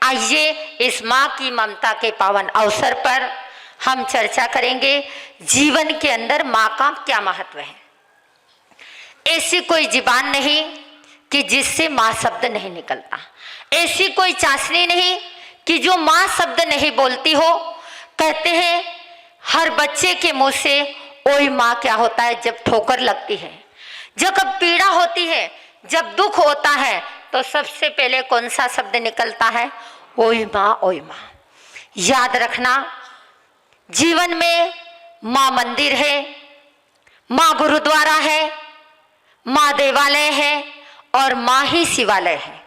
आइए इस माँ की ममता के पावन अवसर पर हम चर्चा करेंगे जीवन के अंदर माँ का क्या महत्व है। ऐसी कोई जुबान नहीं कि जिससे माँ शब्द नहीं निकलता, ऐसी कोई चाशनी नहीं कि जो माँ शब्द नहीं बोलती हो। कहते हैं हर बच्चे के मुंह से ओए माँ क्या होता है जब ठोकर लगती है, जब पीड़ा होती है, जब दुख होता है तो सबसे पहले कौन सा शब्द निकलता है? ओए माँ, ओए माँ। याद रखना, जीवन में माँ मंदिर है, माँ गुरुद्वारा है, माँ देवालय है और माँ ही शिवालय है।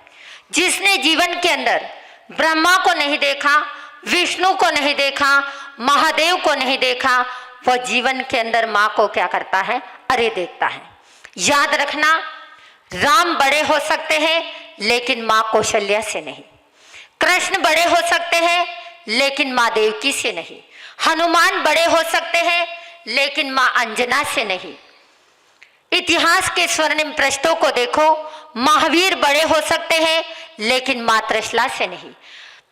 जिसने जीवन के अंदर ब्रह्मा को नहीं देखा, विष्णु को नहीं देखा, महादेव को नहीं देखा, वह जीवन के अंदर माँ को क्या करता है? अरे देखता है। याद रखना, राम बड़े हो सकते हैं लेकिन माँ कौशल्या से नहीं, कृष्ण बड़े हो सकते हैं लेकिन माँ देवकी से नहीं, हनुमान बड़े हो सकते हैं लेकिन माँ अंजना से नहीं। इतिहास के स्वर्णिम पृष्ठों को देखो, महावीर बड़े हो सकते हैं लेकिन माँ त्रिशला से नहीं,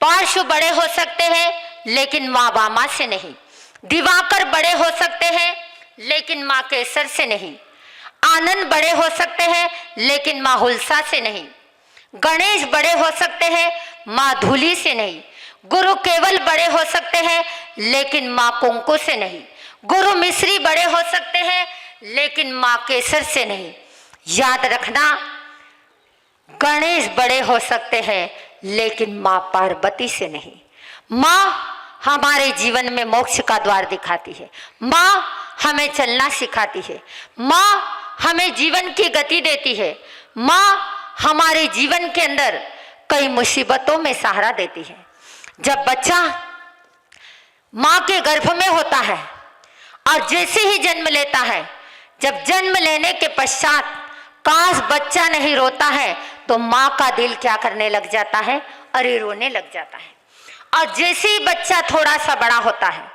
पार्श्व बड़े हो सकते हैं लेकिन माँ वामा से नहीं, दिवाकर बड़े हो सकते हैं लेकिन माँ केसर से नहीं, आनंद बड़े हो सकते हैं लेकिन माँ हुलसा से नहीं, गणेश बड़े हो सकते हैं माँ धूली से नहीं, गुरु केवल बड़े हो सकते हैं लेकिन माँ कुंकू से नहीं, गुरु मिश्री बड़े हो सकते हैं लेकिन माँ केसर से नहीं। याद रखना, गणेश बड़े हो सकते हैं लेकिन माँ पार्वती से नहीं। माँ हमारे जीवन में मोक्ष का द्वार दिखाती है, माँ हमें चलना सिखाती है, माँ हमें जीवन की गति देती है, माँ हमारे जीवन के अंदर कई मुसीबतों में सहारा देती है। जब बच्चा माँ के गर्भ में होता है और जैसे ही जन्म लेता है, जब जन्म लेने के पश्चात काश बच्चा नहीं रोता है तो माँ का दिल क्या करने लग जाता है? अरे रोने लग जाता है। और जैसे ही बच्चा थोड़ा सा बड़ा होता है,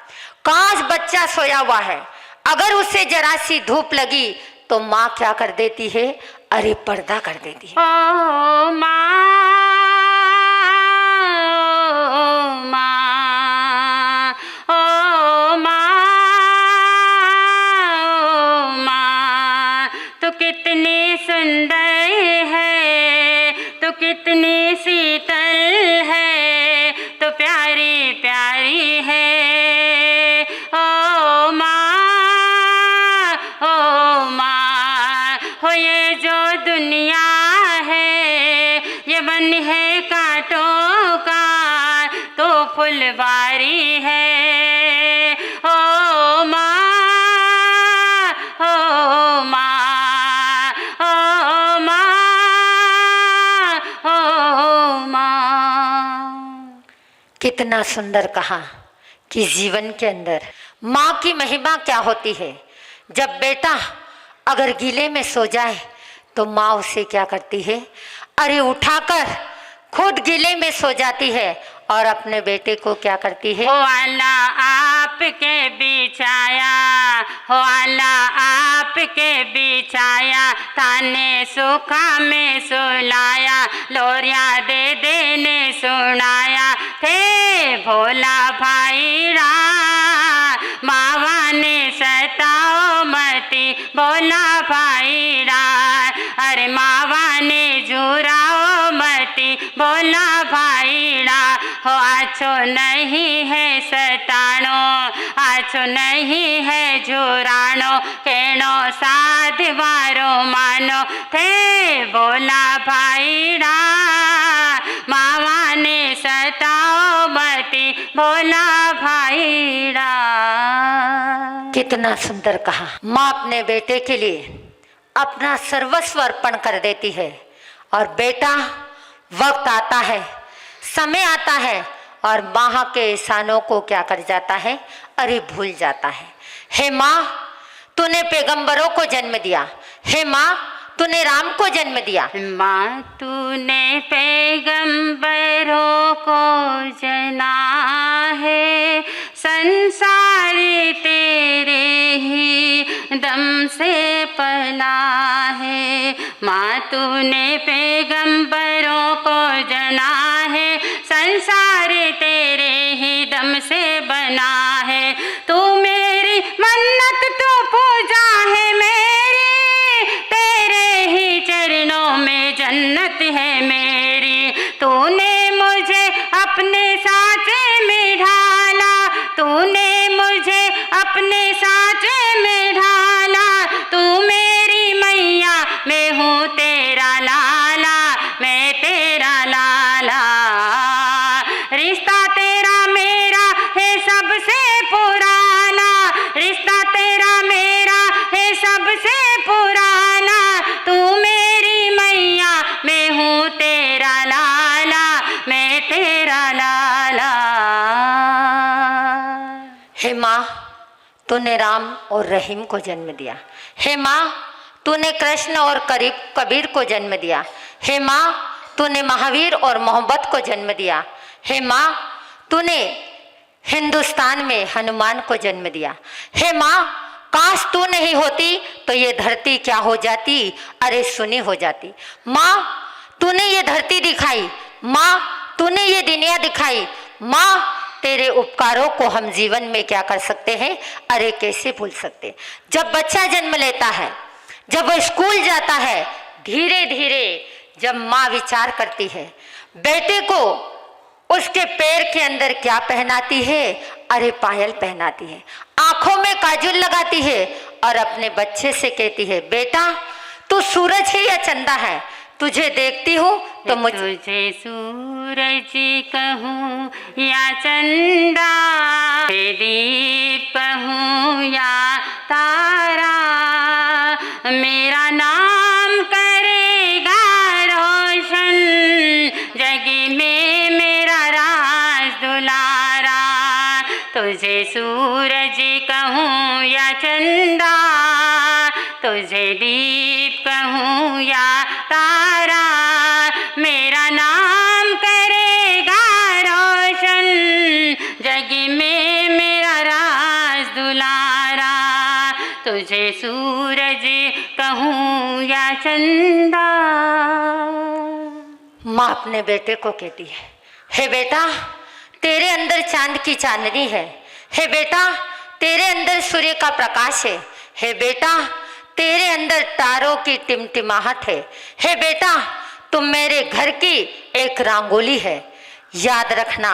काश बच्चा सोया हुआ है, अगर उसे जरा सी धूप लगी तो माँ क्या कर देती है? अरे पर्दा कर देती है। ओ माँ, ओ माँ, तू कितनी सुंदर है, तू कितनी शीतल है, तो प्यारी प्यारी है। ओ माँ, ओ माँ, हो ये जो दुनिया है ये बन है कांटों का तो फुलवारी है। ओ माँ, ओ माँ, ओ माँ, ओ माँ। कितना सुंदर कहा कि जीवन के अंदर माँ की महिमा क्या होती है। जब बेटा अगर गीले में सो जाए तो माँ उसे क्या करती है? अरे उठाकर खुद गीले में सो जाती है और अपने बेटे को क्या करती है? हो अल्लाह आपके बिछाया, हो अल्लाह आपके बिछाया, ताने सुखा में सुलाया, लोरिया दे देने सुनाया, थे भोला भाई रा मावा ने सताओ मती भोला भाई रा, अरे मावा ने जुराओ मती भोला भाई रा। हो आछो नहीं है सताणो, आछो नहीं है झुराणो, केणो साध वारो मानो, थे बोला भाईड़ा मावा ने सताओ मती बोला भाईड़ा। कितना सुंदर कहा। माँ अपने बेटे के लिए अपना सर्वस्व अर्पण कर देती है और बेटा वक्त आता है, समय आता है और माँ के एहसानों को क्या कर जाता है? अरे भूल जाता है। हे माँ, तूने पैगंबरों को जन्म दिया, हे माँ तूने राम को जन्म दिया, माँ तूने पैगंबरों को जना है, संसारी तेरे ही दम से पला है। माँ तूने पैगंबरों को जना है, संसार तेरे ही दम से बना है। तू मेरी मन्नत तो पूजा है मेरी, तेरे ही चरणों में जन्नत है मेरी। तूने मुझे अपने सांचे में ढाला, तूने मुझे अपने सांचे में ढाला। तू मेरी मैया, मैं हूँ तेरा लाला, मैं तेरा लाला। रिश्ता तेरा मेरा है सबसे पुराना, रिश्ता तेरा मेरा है सबसे पुराना। तू मेरी मैया, मैं हूँ तेरा लाला, मैं तेरा लाला। हे माँ, तूने राम और रहीम को जन्म दिया। हे माँ, तूने कृष्ण और कबीर को जन्म दिया। हे माँ, तूने महावीर और मोहब्बत को जन्म दिया। हे माँ, तूने हिंदुस्तान में हनुमान को जन्म दिया। हे माँ, काश तू नहीं होती तो ये धरती क्या हो जाती, अरे सुनी हो जाती। माँ, तूने ये धरती दिखाई, माँ तूने ये दुनिया दिखाई। माँ, तेरे उपकारों को हम जीवन में क्या कर सकते हैं, अरे कैसे भूल सकते। जब बच्चा जन्म लेता है, जब वो स्कूल जाता है, धीरे धीरे जब माँ विचार करती है, बेटे को उसके पैर के अंदर क्या पहनाती है, अरे पायल पहनाती है, आंखों में काजल लगाती है और अपने बच्चे से कहती है, बेटा तू सूरज है या चंदा है, तुझे देखती हूँ तो तुझे सूरज कहूँ या चंदा, दीप हूँ या तारा, मेरा नाम करेगा रोशन, जग में मेरा राज दुलारा। तुझे सूरज कहूँ या चंदा, तुझे दीप कहूँ या तारा, मेरा नाम करेगा रोशन, जग में मेरा राज दुलारा। तुझे सूरज कहूँ या चंदा। माँ अपने बेटे को कहती है, हे बेटा तेरे अंदर चांद की चांदनी है, हे बेटा तेरे अंदर सूर्य का प्रकाश है, हे बेटा तेरे अंदर तारों की टिमटिमाहट है, हे बेटा तुम मेरे घर की एक रंगोली है। याद रखना,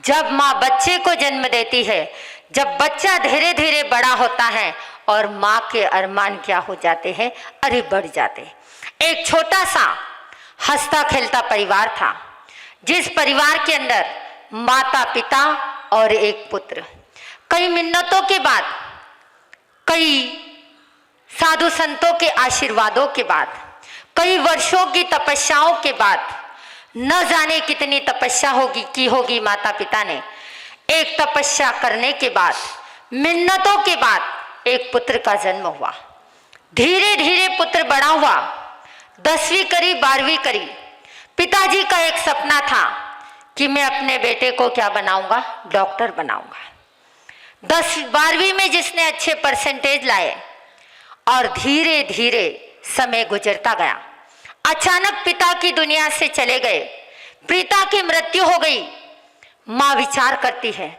जब माँ बच्चे को जन्म देती है, जब बच्चा धीरे धीरे बड़ा होता है और माँ के अरमान क्या हो जाते हैं, अरे बढ़ जाते। एक छोटा सा हंसता खेलता परिवार था, जिस परिवार के अंदर माता पिता और एक पुत्र, कई मिन्नतों के बाद, कई साधु संतों के आशीर्वादों के बाद, कई वर्षों की तपस्याओं के बाद, न जाने कितनी तपस्या होगी माता पिता ने, एक तपस्या करने के बाद, मिन्नतों के बाद एक पुत्र का जन्म हुआ। धीरे धीरे पुत्र बड़ा हुआ, 10वीं करी 12वीं करी। पिताजी का एक सपना था कि मैं अपने बेटे को क्या बनाऊंगा, डॉक्टर बनाऊंगा। 10-12वीं में जिसने अच्छे परसेंटेज लाए और धीरे धीरे समय गुजरता गया, अचानक पिता की दुनिया से चले गए, पिता की मृत्यु हो गई। माँ विचार करती है,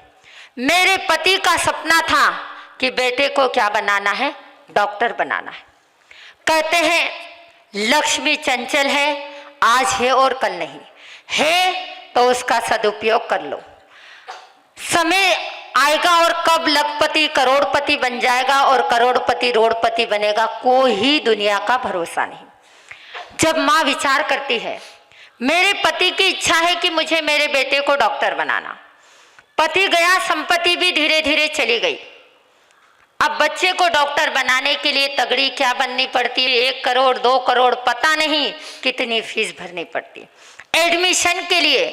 मेरे पति का सपना था कि बेटे को क्या बनाना है, डॉक्टर बनाना है। कहते हैं लक्ष्मी चंचल है, आज है और कल नहीं है, तो उसका सदुपयोग कर लो। समय आएगा और कब लखपति करोड़पति बन जाएगा और करोड़पति रोड़पति बनेगा, कोई दुनिया का भरोसा नहीं। जब माँ विचार करती है, मेरे पति की इच्छा है कि मुझे मेरे बेटे को डॉक्टर बनाना, पति गया, संपत्ति भी धीरे धीरे चली गई। अब बच्चे को डॉक्टर बनाने के लिए तगड़ी क्या बननी पड़ती है, 1 करोड़ 2 करोड़ पता नहीं कितनी फीस भरनी पड़ती। एडमिशन के लिए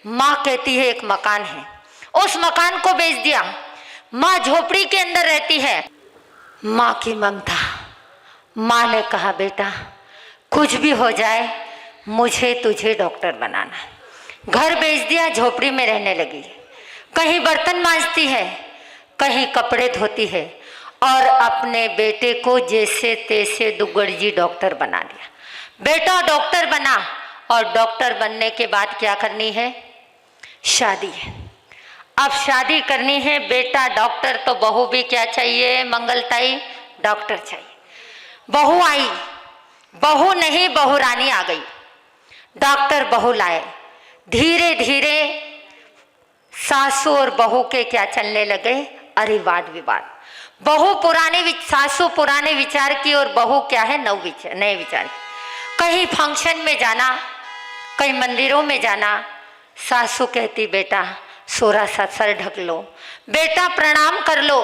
माँ कहती है एक मकान है, उस मकान को बेच दिया। माँ झोपड़ी के अंदर रहती है। माँ की ममता, माँ ने कहा बेटा कुछ भी हो जाए मुझे तुझे डॉक्टर बनाना। घर बेच दिया, झोपड़ी में रहने लगी। कहीं बर्तन मांजती है, कहीं कपड़े धोती है और अपने बेटे को जैसे तैसे दुगड़जी डॉक्टर बना दिया। बेटा डॉक्टर बना और डॉक्टर बनने के बाद क्या करनी है, शादी। अब शादी करनी है, बेटा डॉक्टर तो बहू भी क्या चाहिए मंगलताई, डॉक्टर चाहिए। बहू आई, बहू नहीं बहू रानी आ गई, डॉक्टर बहू लाए। धीरे धीरे सासू और बहू के क्या चलने लगे, अरे वाद विवाद। बहू सासू पुराने विचार की और बहू क्या है नए विचार। कहीं फंक्शन में जाना, कहीं मंदिरों में जाना, सासू कहती बेटा सोरा सा सर ढक लो, बेटा प्रणाम कर लो।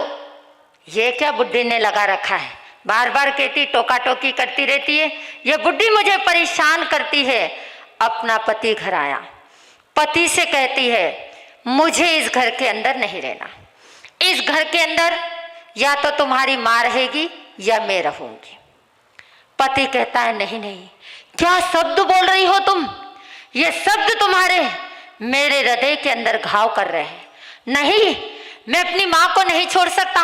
ये क्या बुढ़ी ने लगा रखा है, बार बार कहती, टोका टोकी करती रहती है, ये बुढ़ी मुझे परेशान करती है। अपना पति घर आया, पति से कहती है मुझे इस घर के अंदर नहीं रहना, इस घर के अंदर या तो तुम्हारी माँ रहेगी या मैं रहूंगी। पति कहता है नहीं नहीं, क्या शब्द बोल रही हो तुम, ये शब्द तुम्हारे मेरे हृदय के अंदर घाव कर रहे हैं। नहीं, मैं अपनी माँ को नहीं छोड़ सकता,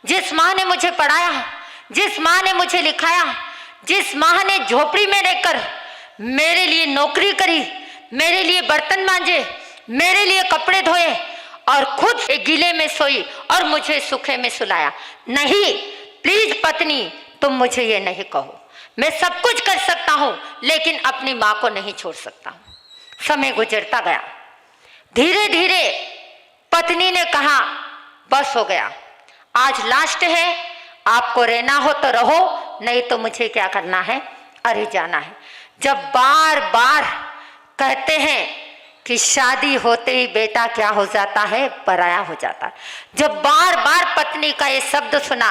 जिस माँ ने मुझे पढ़ाया, जिस माँ ने मुझे लिखाया, जिस माँ ने झोपड़ी में रहकर मेरे लिए नौकरी करी, मेरे लिए बर्तन मांजे, मेरे लिए कपड़े धोए और खुद एक गीले में सोई और मुझे सूखे में सुलाया। नहीं, प्लीज पत्नी तुम मुझे ये नहीं कहो, मैं सब कुछ कर सकता हूं लेकिन अपनी माँ को नहीं छोड़ सकता हूं। समय गुजरता गया, धीरे धीरे पत्नी ने कहा बस हो गया, आज लास्ट है, आपको रहना हो तो रहो, नहीं तो मुझे क्या करना है, अरे जाना है। जब बार बार कहते हैं कि शादी होते ही बेटा क्या हो जाता है, पराया हो जाता है। जब बार बार पत्नी का ये शब्द सुना,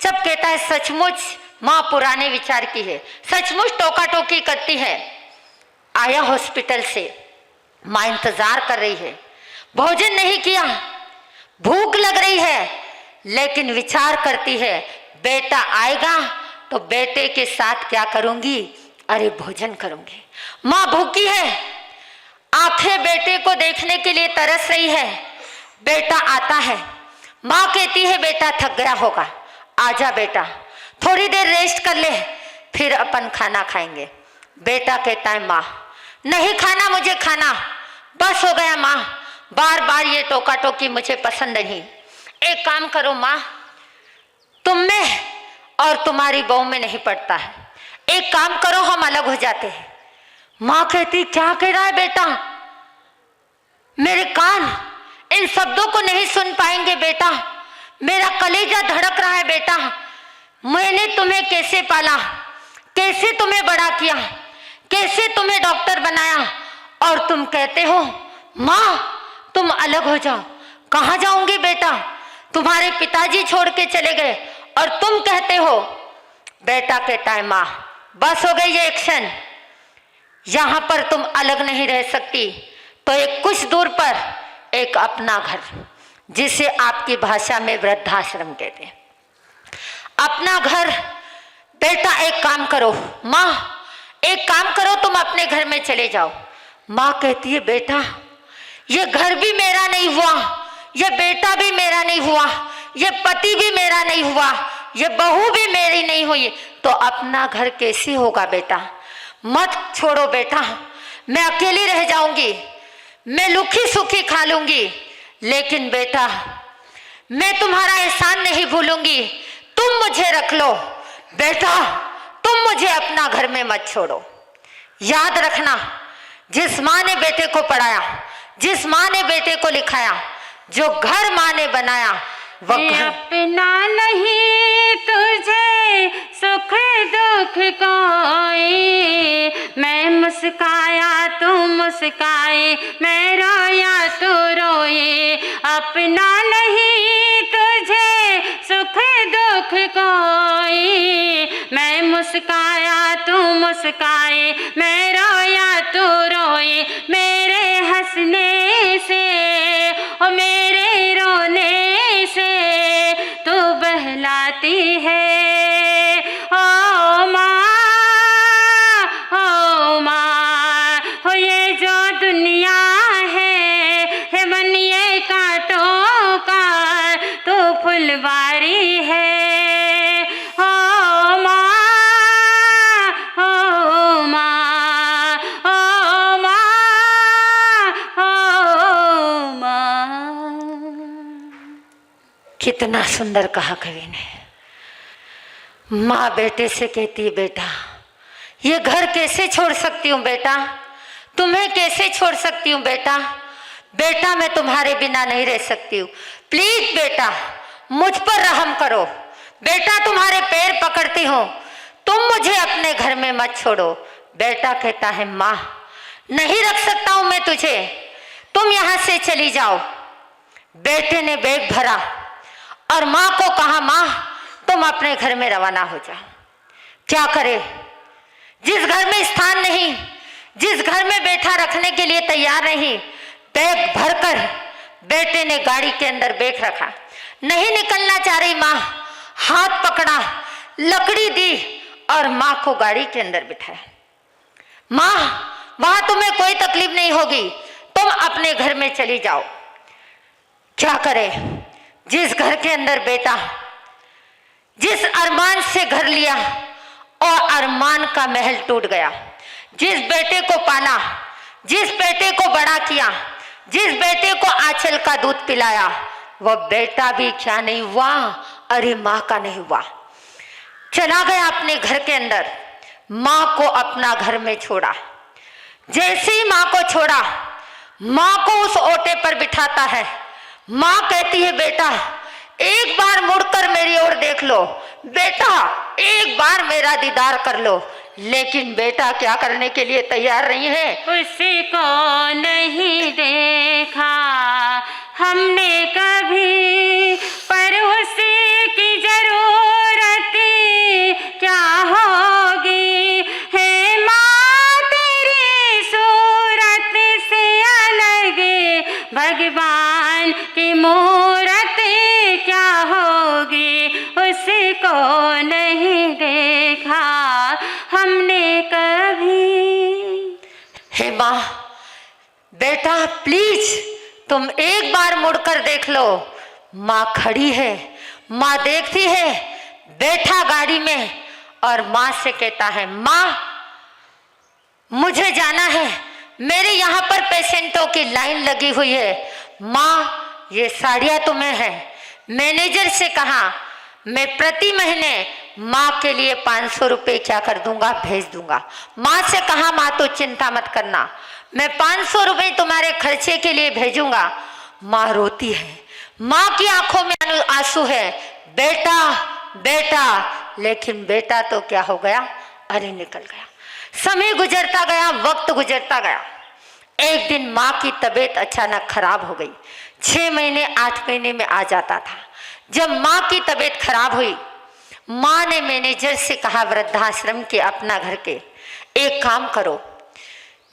जब कहता है सचमुच माँ पुराने विचार की है, सचमुच टोका टोकी करती है। आया हॉस्पिटल से, माँ इंतजार कर रही है, भोजन नहीं किया, भूख लग रही है, लेकिन विचार करती है बेटा आएगा तो बेटे के साथ क्या करूंगी, अरे भोजन करूंगी। माँ भूखी है, आंखें बेटे को देखने के लिए तरस रही है। बेटा आता है, माँ कहती है बेटा थक गया होगा, आजा बेटा थोड़ी देर रेस्ट कर ले, फिर अपन खाना खाएंगे। बेटा कहता है माँ नहीं खाना, मुझे खाना, बस हो गया माँ, बार बार ये टोका टोकी मुझे पसंद नहीं। एक काम करो माँ, तुम में और तुम्हारी बहू में नहीं पड़ता है, एक काम करो हम अलग हो जाते हैं। माँ कहती क्या कह रहा है बेटा, मेरे कान इन शब्दों को नहीं सुन पाएंगे बेटा, मेरा कलेजा धड़क रहा है बेटा। मैंने तुम्हें कैसे पाला, कैसे तुम्हें बड़ा किया, कैसे तुम्हें डॉक्टर बनाया, और तुम कहते हो माँ तुम अलग हो जाओ। कहाँ जाऊंगी बेटा, तुम्हारे पिताजी छोड़ के चले गए और तुम कहते हो। बेटा कहता है माँ बस हो गई ये एक्शन, यहां पर तुम अलग नहीं रह सकती, तो एक कुछ दूर पर एक अपना घर, जिसे आपकी भाषा में वृद्धाश्रम कहते हैं, अपना घर। बेटा एक काम करो माँ, एक काम करो तुम अपने घर में चले जाओ। माँ कहती है बेटा ये घर भी मेरा नहीं हुआ, ये बेटा भी मेरा नहीं हुआ, ये पति भी मेरा नहीं हुआ, ये बहू भी मेरी नहीं हुई, तो अपना घर कैसे होगा बेटा। मत छोड़ो बेटा, मैं अकेली रह जाऊंगी, मैं लुखी सुखी खा लूंगी, लेकिन बेटा मैं तुम्हारा एहसान नहीं भूलूंगी, तुम मुझे रख लो बेटा, तुम मुझे अपना घर में मत छोड़ो। याद रखना, जिस माँ ने बेटे को पढ़ाया, जिस माँ ने बेटे को लिखाया, जो घर माँ ने बनाया वो घर अपना नहीं तुझे सुख दुख कोई, मैं मुस्काया तू मुस्काए, मैं रोया तू रोए। अपना नहीं तुझे सुख दुख कोई, मैं मुस्काया तू मुस्काए, मैं रोया तू रोए। मेरे हंसने से और मेरे रोने से तू बहलाती है। ओ माँ, ओ माँ, हो ये जो दुनिया है बनिए कांटों का, तू फुलवारी है। ओ माँ, ओ माँ, ओ माँ, ओ कितना सुंदर कहा कवि ने। माँ बेटे से कहती है, बेटा ये घर कैसे छोड़ सकती हूँ बेटा, तुम्हें कैसे छोड़ सकती हूँ बेटा, बेटा मैं तुम्हारे बिना नहीं रह सकती हूँ, प्लीज बेटा मुझ पर रहम करो, बेटा तुम्हारे पैर पकड़ती हूँ, तुम मुझे अपने घर में मत छोड़ो। बेटा कहता है, माँ नहीं रख सकता हूं मैं तुझे, तुम यहां से चली जाओ। बेटे ने बैग भरा और माँ को कहा, माँ तुम अपने घर में रवाना हो जाओ। क्या करे, जिस घर में स्थान नहीं, जिस घर में बेटा रखने के लिए तैयार नहीं, बैग भरकर बेटे ने गाड़ी के अंदर बैग रखा। नहीं निकलना चाह रही माँ, हाथ पकड़ा, लकड़ी दी और माँ को गाड़ी के अंदर बिठाया। माँ वहां तुम्हें कोई तकलीफ नहीं होगी, तुम अपने घर में चली जाओ। क्या करे, जिस घर के अंदर बेटा जिस अरमान से घर लिया और अरमान का महल टूट गया। जिस बेटे को पाला, जिस बेटे को बड़ा किया, जिस बेटे को आंचल का दूध पिलाया, वह बेटा भी क्या नहीं हुआ, अरे माँ का नहीं हुआ। चला गया अपने घर के अंदर, माँ को अपना घर में छोड़ा। जैसे ही माँ को छोड़ा, माँ को उस ओटे पर बिठाता है। माँ कहती है, बेटा एक बार मुड़कर मेरी ओर देख लो, बेटा एक बार मेरा दीदार कर लो। लेकिन बेटा क्या करने के लिए तैयार नहीं है। उसी को नहीं देखा हमने कभी, पर उसी की जरूरत क्या होगी। है माँ तेरी सूरत से अलग, भगवान की मूरत क्या होगी। उसको नहीं देखा हमने कभी। हे माँ, बेटा प्लीज तुम एक बार मुड़कर देख लो। माँ खड़ी है, माँ देखती है, बैठा गाड़ी में और माँ से कहता है, माँ मुझे जाना है, मेरे यहाँ पर पेशेंटों की लाइन लगी हुई है। माँ ये साड़ियाँ तुम्हें है। मैनेजर से कहा, मैं प्रति महीने माँ के लिए 500 रुपये क्या कर दूंगा, भेज दूंगा। माँ से कहा, माँ तो चिंता मत करना, मैं 500 रुपये तुम्हारे खर्चे के लिए भेजूंगा। माँ रोती है, माँ की आंखों में आंसू है, बेटा बेटा। लेकिन बेटा तो क्या हो गया, अरे निकल गया। समय गुजरता गया, वक्त गुजरता गया। एक दिन माँ की तबीयत अचानक खराब हो गई। 6 महीने 8 महीने में आ जाता था। जब माँ की तबीयत खराब हुई, माँ ने मैनेजर से कहा, वृद्धाश्रम के अपना घर के, एक काम करो,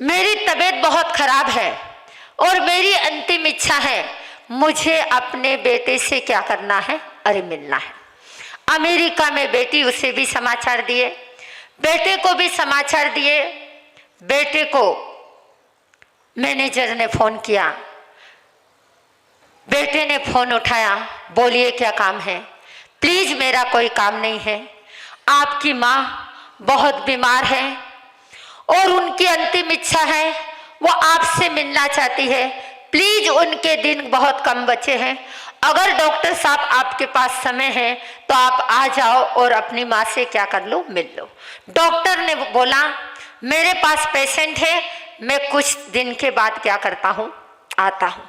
मेरी तबीयत बहुत खराब है और मेरी अंतिम इच्छा है, मुझे अपने बेटे से क्या करना है, अरे मिलना है। अमेरिका में बेटी, उसे भी समाचार दिए, बेटे को भी समाचार दिए। बेटे को मैनेजर ने फोन किया, बेटे ने फोन उठाया, बोलिए क्या काम है। प्लीज मेरा कोई काम नहीं है, आपकी माँ बहुत बीमार है और उनकी अंतिम इच्छा है, वो आपसे मिलना चाहती है। प्लीज उनके दिन बहुत कम बचे हैं, अगर डॉक्टर साहब आपके पास समय है तो आप आ जाओ और अपनी माँ से क्या कर लो, मिल लो। डॉक्टर ने बोला, मेरे पास पेशेंट है, मैं कुछ दिन के बाद क्या करता हूँ, आता हूँ।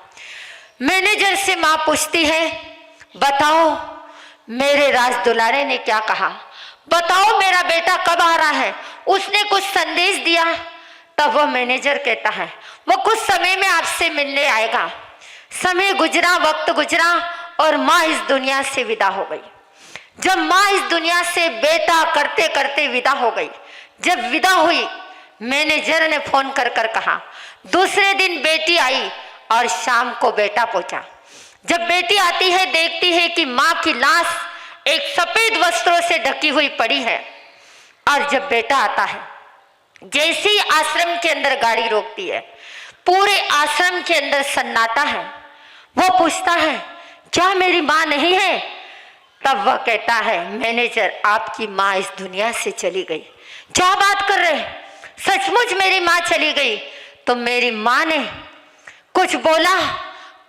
मैनेजर से माँ पूछती है, बताओ मेरे राज दुलारे ने क्या कहा, बताओ मेरा बेटा कब आ रहा है, उसने कुछ संदेश दिया। तब वह मैनेजर कहता है, वो कुछ समय में आपसे मिलने आएगा। समय गुजरा, वक्त गुजरा और माँ इस दुनिया से विदा हो गई। जब माँ इस दुनिया से बेटा करते करते विदा हो गई, जब विदा हुई, मैनेजर ने फोन कर कर कहा, दूसरे दिन बेटी आई और शाम को बेटा पहुंचा। जब बेटी आती है, देखती है कि माँ की लाश एक सफेद वस्त्रों से ढकी हुई पड़ी है। और जब बेटा आता है, जैसे ही आश्रम के अंदर गाड़ी रोकती है, पूरे आश्रम के अंदर सन्नाटा है। वो पूछता है, क्या मेरी माँ नहीं है? तब वह कहता है, मैनेजर आपकी माँ इस दुनिया से चली गई। क्या बात कर रहे, सचमुच मेरी माँ चली गई? तो मेरी माँ ने कुछ बोला,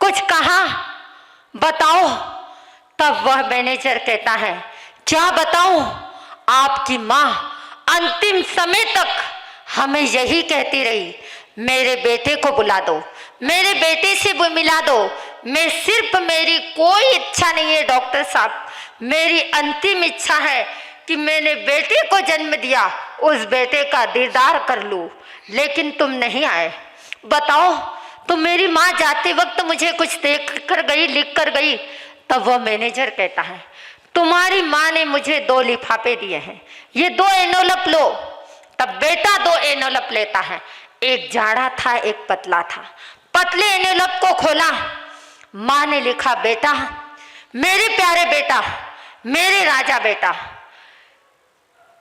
कुछ कहा, बताओ। तब वह मैनेजर कहता है, क्या बताऊं, आपकी माँ अंतिम समय तक हमें यही कहती रही, मेरे बेटे को बुला दो, मेरे बेटे से वो मिला दो। मैं सिर्फ, मेरी कोई इच्छा नहीं है डॉक्टर साहब, मेरी अंतिम इच्छा है कि मैंने बेटे को जन्म दिया, उस बेटे का दीदार कर लूं, लेकिन तुम नहीं आए। बताओ, तो मेरी माँ जाते वक्त मुझे कुछ देख कर गई, लिख कर गई। तब वो मैनेजर कहता है, तुम्हारी माँ ने मुझे 2 लिफाफे दिए हैं, ये 2 एनवलप लो। तब बेटा 2 एनवलप लेता है, एक जाड़ा था, एक पतला था। पतले एनवलप को खोला, माँ ने लिखा, बेटा, मेरे प्यारे बेटा, मेरे राजा बेटा,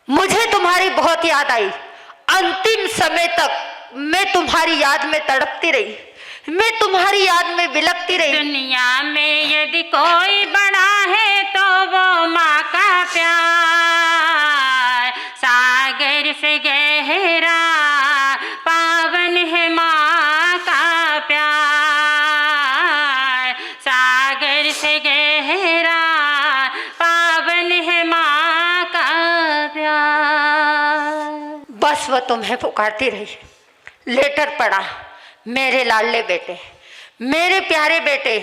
मुझे तुम्हारी बहुत याद आई। अंतिम समय तक मैं तुम्हारी याद में तड़पती रही, मैं तुम्हारी याद में बिलखती रही। दुनिया में यदि कोई बड़ा है तो वो माँ का प्यार, सागर से गहरा पावन है माँ का प्यार, सागर से गहरा पावन है माँ का प्यार। बस वो तुम्हें पुकारती रही। लेटर पढ़ा, मेरे लाडले बेटे, मेरे प्यारे बेटे,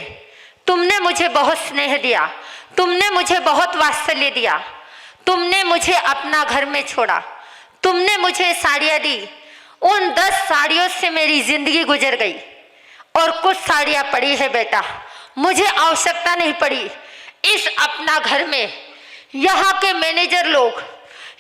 तुमने मुझे बहुत स्नेह दिया, तुमने मुझे बहुत वात्सल्य दिया, तुमने मुझे अपना घर में छोड़ा, तुमने मुझे साड़ियाँ दी। उन 10 साड़ियों से मेरी जिंदगी गुजर गई और कुछ साड़ियाँ पड़ी है बेटा, मुझे आवश्यकता नहीं पड़ी। इस अपना घर में यहाँ के मैनेजर लोग,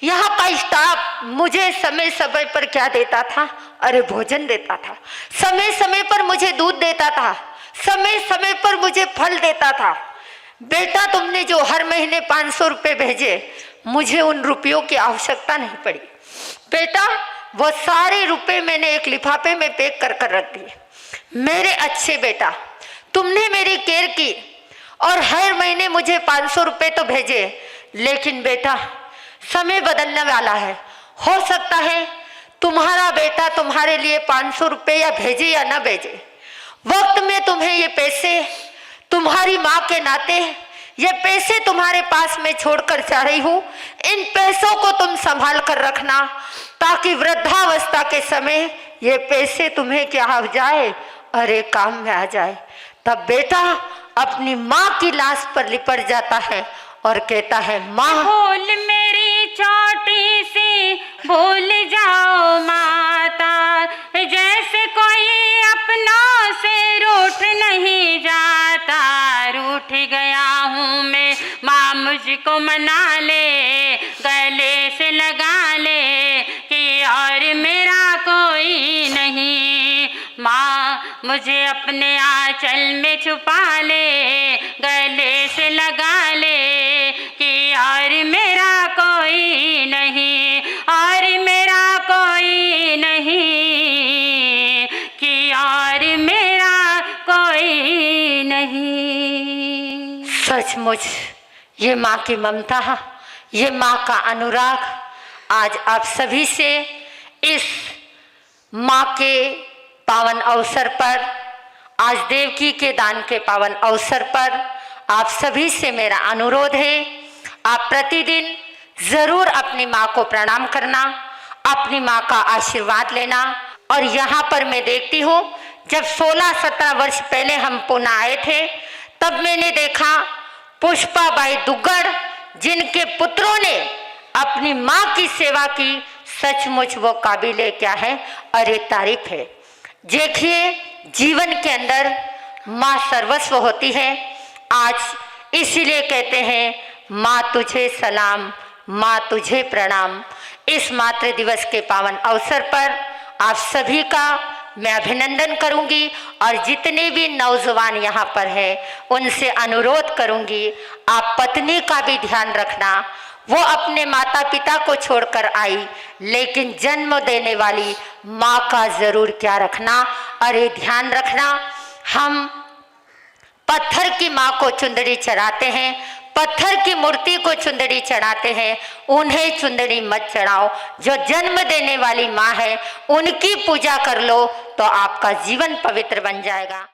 यहाँ का स्टाफ मुझे समय समय पर क्या देता था? अरे भोजन देता था, समय समय पर मुझे दूध देता था, समय समय पर मुझे फल देता था। बेटा, तुमने जो हर महीने 500 रुपये भेजे, मुझे उन रुपयों की आवश्यकता नहीं पड़ी। बेटा, वो सारे रुपए मैंने एक लिफाफे में पैक कर कर रख दिए। मेरे अच्छे बेटा, तुमने मेरी केयर की और हर महीने मुझे 500 रुपये तो भेजे, लेकिन बेटा समय बदलने वाला है। हो सकता है तुम्हारा बेटा तुम्हारे लिए 500 रुपये या भेजे या ना भेजे, वक्त में तुम्हें ये पैसे, तुम्हारी माँ के नाते ये पैसे तुम्हारे पास में छोड़कर जा रही हूँ। इन पैसों को तुम संभाल कर रखना, ताकि वृद्धावस्था के समय ये पैसे तुम्हें क्या हो जाए, अरे काम में आ जाए। तब बेटा अपनी माँ की लाश पर लिपट जाता है और कहता है, माँ भूल मेरी छोटी सी भूल जाओ माता, जैसे कोई अपनों से रूठ नहीं जाता। रूठ गया हूँ मैं, माँ मुझको मना ले, गले से लगा ले कि और मेरा कोई नहीं। माँ मुझे अपने आंचल में छुपा ले, गले से लगा ले कि और मेरा कोई नहीं, और मेरा कोई नहीं, कि और मेरा कोई नहीं। सचमुच ये माँ की ममता, ये माँ का अनुराग आज आप सभी से इस माँ के पावन अवसर पर, आज देवकी के दान के पावन अवसर पर आप सभी से मेरा अनुरोध है, आप प्रतिदिन जरूर अपनी माँ को प्रणाम करना, अपनी माँ का आशीर्वाद लेना। और यहाँ पर मैं देखती हूँ, जब 16-17 वर्ष पहले हम पुणे आए थे, तब मैंने देखा पुष्पाबाई दुग्गड़, जिनके पुत्रों ने अपनी माँ की सेवा की, सचमुच वो काबिले क्या है, अरे तारीफ है। देखिए, जीवन के अंदर माँ सर्वस्व होती है। आज इसीलिए कहते हैं, माँ तुझे सलाम, माँ तुझे प्रणाम। इस मातृ दिवस के पावन अवसर पर आप सभी का मैं अभिनंदन करूंगी और जितने भी नौजवान यहाँ पर हैं उनसे अनुरोध करूंगी, आप पत्नी का भी ध्यान रखना। वो अपने माता पिता को छोड़कर आई, लेकिन जन्म देने वाली माँ का जरूर क्या रखना, अरे ध्यान रखना। हम पत्थर की माँ को चुंदड़ी चढ़ाते हैं, पत्थर की मूर्ति को चुंदड़ी चढ़ाते हैं, उन्हें चुंदड़ी मत चढ़ाओ। जो जन्म देने वाली माँ है उनकी पूजा कर लो तो आपका जीवन पवित्र बन जाएगा।